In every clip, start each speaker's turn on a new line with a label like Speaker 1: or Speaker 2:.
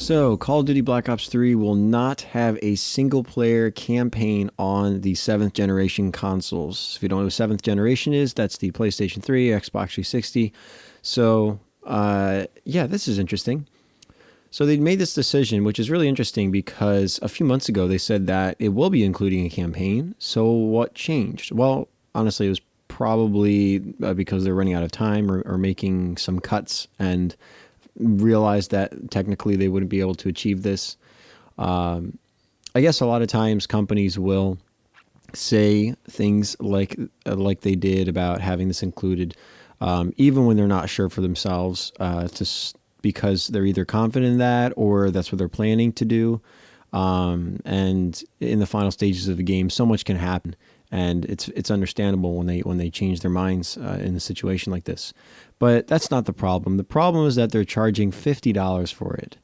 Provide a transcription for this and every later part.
Speaker 1: So, Call of Duty Black Ops 3 will not have a single-player campaign on the 7th generation consoles. If you don't know what 7th generation is, that's the PlayStation 3, Xbox 360. So, yeah, this is interesting. So they made this decision, which is really interesting because a few months ago they said that it will be including a campaign. So what changed? Well, honestly, it was probably because they're running out of time or making some cuts and realized that technically they wouldn't be able to achieve this. I guess a lot of times companies will say things like they did about having this included, even when they're not sure for themselves, because they're either confident in that or that's what they're planning to do. And in the final stages of the game, so much can happen. And it's understandable when they change their minds in a situation like this. But that's not the problem. The problem is that they're charging $50 for it.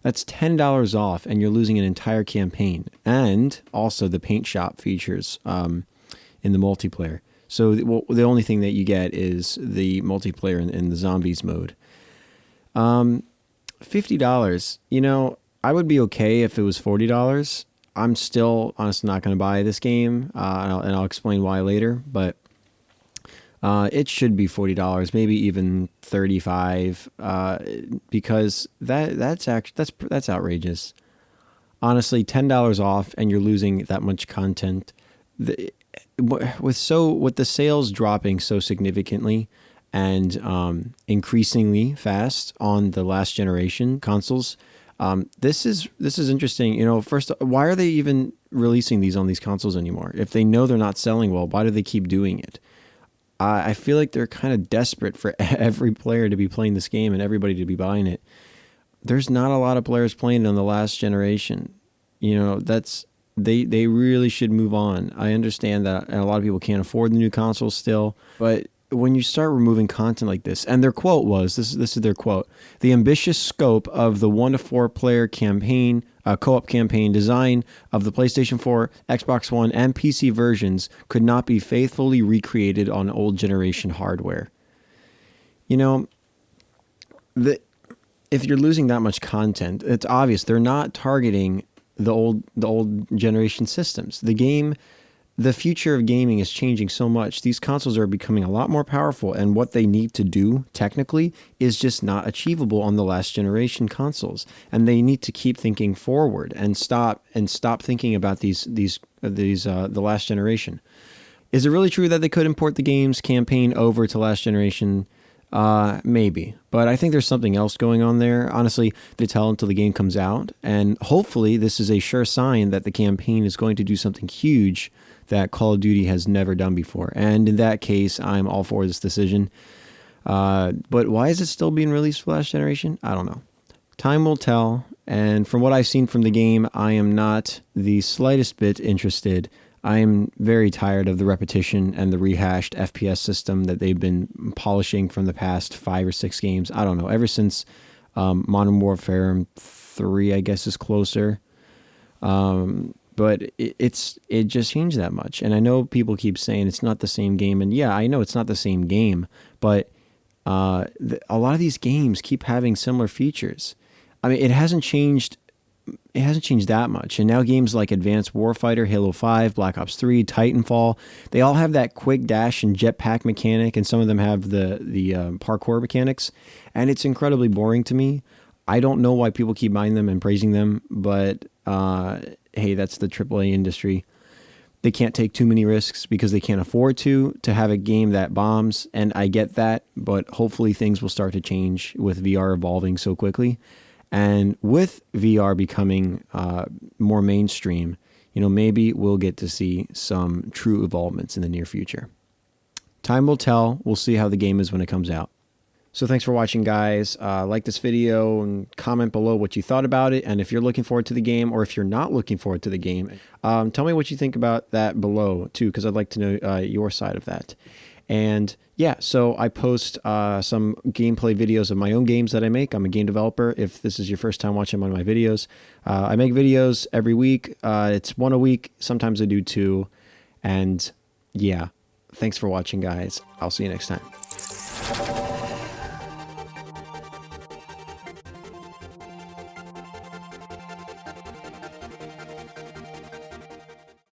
Speaker 1: That's $10 off, and you're losing an entire campaign. And also the paint shop features in the multiplayer. So the only thing that you get is the multiplayer in the zombies mode. $50, I would be okay if it was $40. I'm still honestly not going to buy this game, and I'll explain why later. But it should be $40, maybe even $35, because that's outrageous. Honestly, $10 off, and you're losing that much content. With the sales dropping so significantly and increasingly fast on the last generation consoles. This is interesting. First, why are they even releasing these on these consoles anymore? If they know they're not selling well, why do they keep doing it? I feel like they're kind of desperate for every player to be playing this game and everybody to be buying it. There's not a lot of players playing it on the last generation. They really should move on. I understand that a lot of people can't afford the new consoles still, but when you start removing content like this, and their quote was, this is their quote, "The ambitious scope of the 1 to 4 player campaign, co-op campaign design of the PlayStation 4, Xbox One, and PC versions could not be faithfully recreated on old generation hardware." If you're losing that much content, it's obvious they're not targeting the old generation systems. The future of gaming is changing so much. These consoles are becoming a lot more powerful, and what they need to do technically is just not achievable on the last generation consoles. And they need to keep thinking forward and stop thinking about the last generation. Is it really true that they could import the game's campaign over to last generation? Maybe, but I think there's something else going on there. Honestly, they tell until the game comes out, and hopefully this is a sure sign that the campaign is going to do something huge that Call of Duty has never done before. And in that case, I'm all for this decision. But why is it still being released for last generation? I don't know. Time will tell. And from what I've seen from the game, I am not the slightest bit interested. I am very tired of the repetition and the rehashed FPS system that they've been polishing from the past 5 or 6 games. I don't know. Ever since Modern Warfare 3, I guess, is closer. But it just changed that much. And I know people keep saying it's not the same game. And yeah, I know it's not the same game. But a lot of these games keep having similar features. I mean, it hasn't changed that much. And now games like Advanced Warfighter, Halo 5, Black Ops 3, Titanfall, they all have that quick dash and jetpack mechanic, and some of them have the parkour mechanics, and it's incredibly boring to me. I don't know why people keep buying them and praising them, but hey, that's the AAA industry. They can't take too many risks because they can't afford to have a game that bombs, and I get that, but hopefully things will start to change with VR evolving so quickly. And with VR becoming more mainstream, maybe we'll get to see some true evolvements in the near future. Time will tell. We'll see how the game is when it comes out. So thanks for watching, guys. Like this video and comment below what you thought about it. And if you're looking forward to the game, or if you're not looking forward to the game, tell me what you think about that below too, because I'd like to know your side of that. And yeah, so I post some gameplay videos of my own games that I make. I'm a game developer. If this is your first time watching one of my videos, I make videos every week. It's 1 a week. Sometimes I do 2. And yeah, thanks for watching, guys. I'll see you next time.